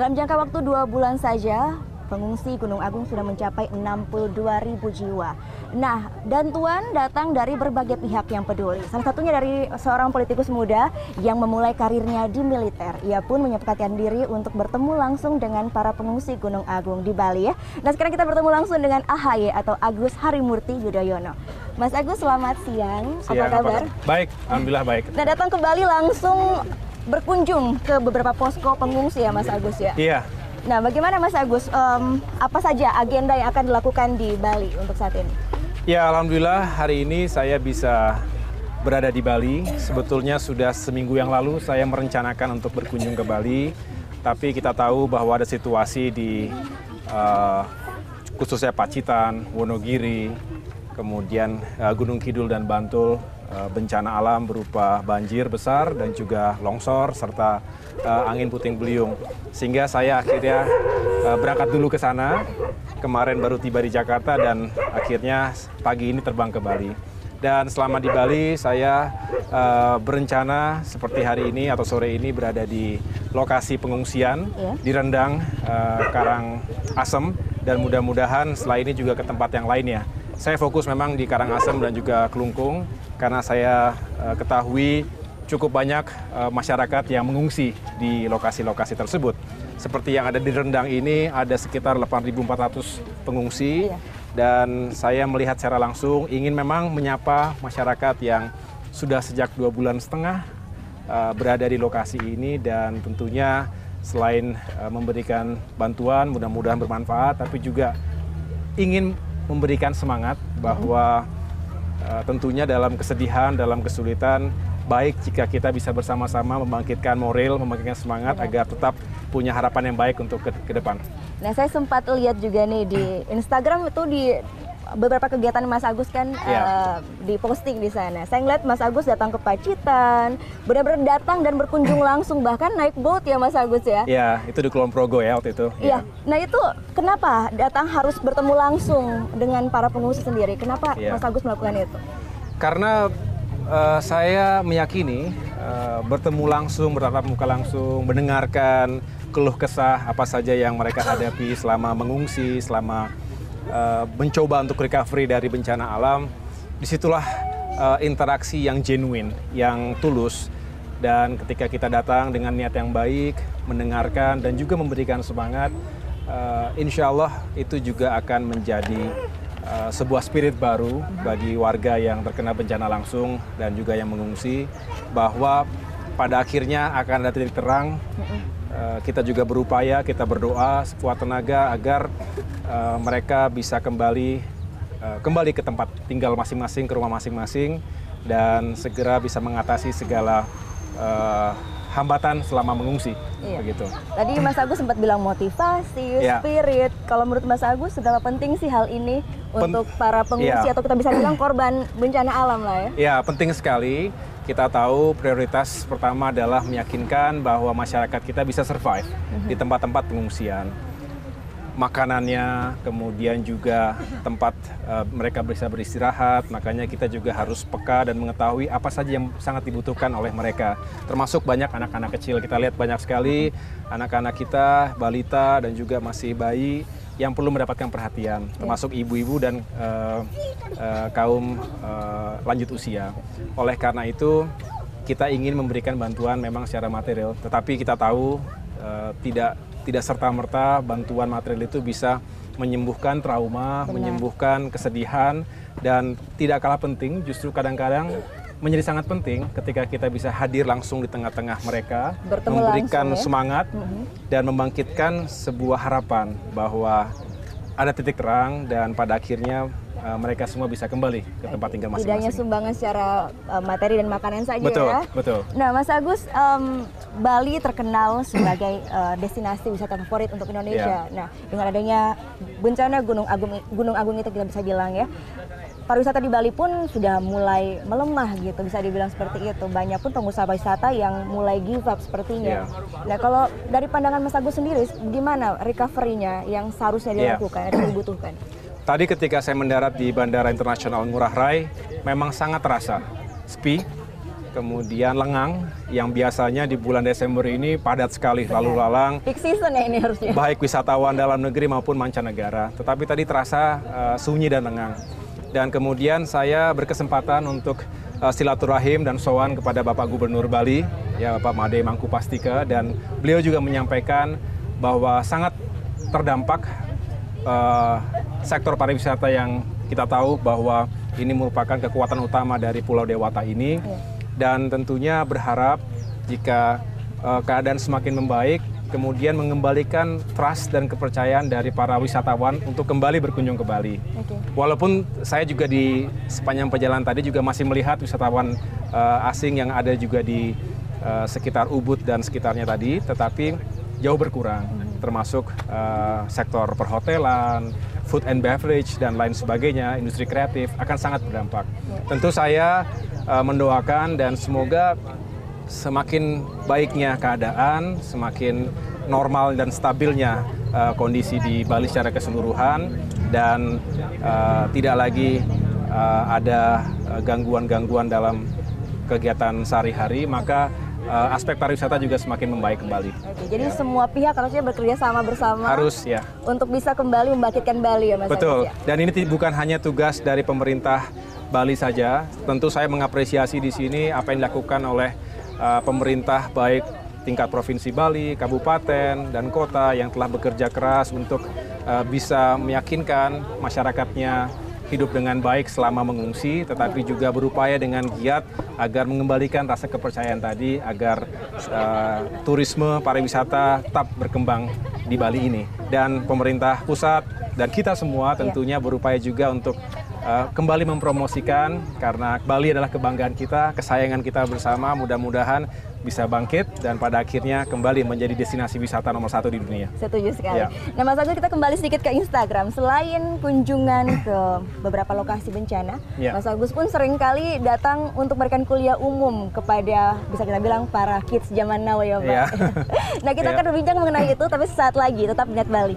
Dalam jangka waktu 2 bulan saja, pengungsi Gunung Agung sudah mencapai 62.000 jiwa. Nah, bantuan datang dari berbagai pihak yang peduli. Salah satunya dari seorang politikus muda yang memulai karirnya di militer. Ia pun menyempatkan diri untuk bertemu langsung dengan para pengungsi Gunung Agung di Bali ya. Nah, sekarang kita bertemu langsung dengan AHY atau Agus Harimurti Yudhoyono. Mas Agus, selamat siang. Apa kabar? Baik, alhamdulillah baik. Nah, datang ke Bali langsung berkunjung ke beberapa posko pengungsi ya Mas Agus ya? Iya. Nah, bagaimana Mas Agus, apa saja agenda yang akan dilakukan di Bali untuk saat ini? Ya, alhamdulillah hari ini saya bisa berada di Bali. Sebetulnya sudah seminggu yang lalu saya merencanakan untuk berkunjung ke Bali. Tapi kita tahu bahwa ada situasi di khususnya Pacitan, Wonogiri, kemudian Gunung Kidul dan Bantul, bencana alam berupa banjir besar dan juga longsor serta angin puting beliung. Sehingga saya akhirnya berangkat dulu ke sana. Kemarin baru tiba di Jakarta dan akhirnya pagi ini terbang ke Bali. Dan selama di Bali saya berencana seperti hari ini atau sore ini berada di lokasi pengungsian di Rendang, Karangasem, dan mudah-mudahan setelah ini juga ke tempat yang lainnya. Saya fokus memang di Karangasem dan juga Kelungkung karena saya ketahui cukup banyak masyarakat yang mengungsi di lokasi-lokasi tersebut. Seperti yang ada di Rendang ini ada sekitar 8.400 pengungsi dan saya melihat secara langsung ingin memang menyapa masyarakat yang sudah sejak 2,5 bulan berada di lokasi ini dan tentunya selain memberikan bantuan mudah-mudahan bermanfaat tapi juga ingin memberikan semangat bahwa tentunya dalam kesedihan, dalam kesulitan, baik jika kita bisa bersama-sama membangkitkan moral, membangkitkan semangat agar tetap punya harapan yang baik untuk ke depan. Nah, saya sempat lihat juga nih di Instagram itu di beberapa kegiatan Mas Agus kan di posting di sana. Saya ngeliat Mas Agus datang ke Pacitan, benar-benar datang dan berkunjung langsung, bahkan naik boat ya Mas Agus ya? Iya, itu di Kulon Progo ya waktu itu. Iya, nah itu kenapa datang harus bertemu langsung dengan para pengungsi sendiri? Kenapa Mas Agus melakukan itu? Karena saya meyakini bertemu langsung, bertatap muka langsung, mendengarkan keluh kesah apa saja yang mereka hadapi selama mengungsi, selama mencoba untuk recovery dari bencana alam, disitulah interaksi yang genuine, yang tulus. Dan ketika kita datang dengan niat yang baik, mendengarkan dan juga memberikan semangat, insya Allah itu juga akan menjadi sebuah spirit baru bagi warga yang terkena bencana langsung dan juga yang mengungsi, bahwa pada akhirnya akan ada titik terang. Kita juga berupaya, kita berdoa sekuat tenaga agar mereka bisa kembali ke tempat tinggal masing-masing, ke rumah masing-masing, dan segera bisa mengatasi segala hambatan selama mengungsi. Begitu. Tadi Mas Agus sempat bilang motivasi, spirit. Kalau menurut Mas Agus seberapa penting sih hal ini untuk para pengungsi atau kita bisa bilang korban bencana alam lah ya? Ya, penting sekali. Kita tahu prioritas pertama adalah meyakinkan bahwa masyarakat kita bisa survive di tempat-tempat pengungsian. Makanannya, kemudian juga tempat mereka bisa beristirahat, makanya kita juga harus peka dan mengetahui apa saja yang sangat dibutuhkan oleh mereka. Termasuk banyak anak-anak kecil, kita lihat banyak sekali anak-anak kita, balita dan juga masih bayi yang perlu mendapatkan perhatian, termasuk ibu-ibu dan kaum lanjut usia. Oleh karena itu, kita ingin memberikan bantuan memang secara material, tetapi kita tahu tidak serta-merta bantuan material itu bisa menyembuhkan trauma, menyembuhkan kesedihan, dan tidak kalah penting, justru kadang-kadang menjadi sangat penting ketika kita bisa hadir langsung di tengah-tengah mereka, memberikan semangat dan membangkitkan sebuah harapan bahwa ada titik terang dan pada akhirnya mereka semua bisa kembali ke tempat tinggal masing-masing. Tidak hanya sumbangan secara materi dan makanan saja ya. Betul. Nah, Mas Agus, Bali terkenal sebagai destinasi wisata favorit untuk Indonesia. Nah, dengan adanya bencana Gunung Agung itu kita bisa bilang ya, pariwisata di Bali pun sudah mulai melemah gitu, bisa dibilang seperti itu. Banyak pun pengusaha wisata yang mulai give up sepertinya. Nah, kalau dari pandangan Mas Agus sendiri, gimana recovery-nya yang seharusnya dilakukan, yang dibutuhkan? Tadi ketika saya mendarat di Bandara Internasional Ngurah Rai, memang sangat terasa sepi, kemudian lengang yang biasanya di bulan Desember ini padat sekali lalu lalang. Peak season ya ini harusnya. Baik wisatawan dalam negeri maupun mancanegara. Tetapi tadi terasa sunyi dan lengang. Dan kemudian saya berkesempatan untuk silaturahim dan sowan kepada Bapak Gubernur Bali, ya Bapak Made Mangkupastika, dan beliau juga menyampaikan bahwa sangat terdampak sektor pariwisata yang kita tahu bahwa ini merupakan kekuatan utama dari Pulau Dewata ini. Dan tentunya berharap jika keadaan semakin membaik, kemudian mengembalikan trust dan kepercayaan dari para wisatawan untuk kembali berkunjung ke Bali. Walaupun saya juga di sepanjang perjalanan tadi juga masih melihat wisatawan asing yang ada juga di sekitar Ubud dan sekitarnya tadi, tetapi jauh berkurang, termasuk sektor perhotelan, food and beverage, dan lain sebagainya, industri kreatif akan sangat berdampak. Tentu saya mendoakan dan semoga semakin baiknya keadaan, semakin normal dan stabilnya kondisi di Bali secara keseluruhan, dan tidak lagi ada gangguan-gangguan dalam kegiatan sehari-hari, maka aspek pariwisata juga semakin membaik kembali. Jadi semua pihak harusnya bekerja sama bersama. Harus ya. Untuk bisa kembali membangkitkan Bali ya Mas. Betul. Agus, ya? Dan ini bukan hanya tugas dari pemerintah Bali saja. Tentu saya mengapresiasi di sini apa yang dilakukan oleh pemerintah baik tingkat provinsi Bali, kabupaten, dan kota yang telah bekerja keras untuk bisa meyakinkan masyarakatnya hidup dengan baik selama mengungsi, tetapi juga berupaya dengan giat agar mengembalikan rasa kepercayaan tadi, agar turisme pariwisata tetap berkembang di Bali ini. Dan pemerintah pusat dan kita semua tentunya berupaya juga untuk kembali mempromosikan, karena Bali adalah kebanggaan kita, kesayangan kita bersama. Mudah-mudahan bisa bangkit dan pada akhirnya kembali menjadi destinasi wisata nomor 1 di dunia. Setuju sekali. Ya. Nah Mas Agus, kita kembali sedikit ke Instagram. Selain kunjungan ke beberapa lokasi bencana, Mas Agus pun seringkali datang untuk memberikan kuliah umum kepada, bisa kita bilang, para kids zaman now ya Pak. Nah kita akan berbincang mengenai itu, tapi sesaat lagi tetap di Net Bali.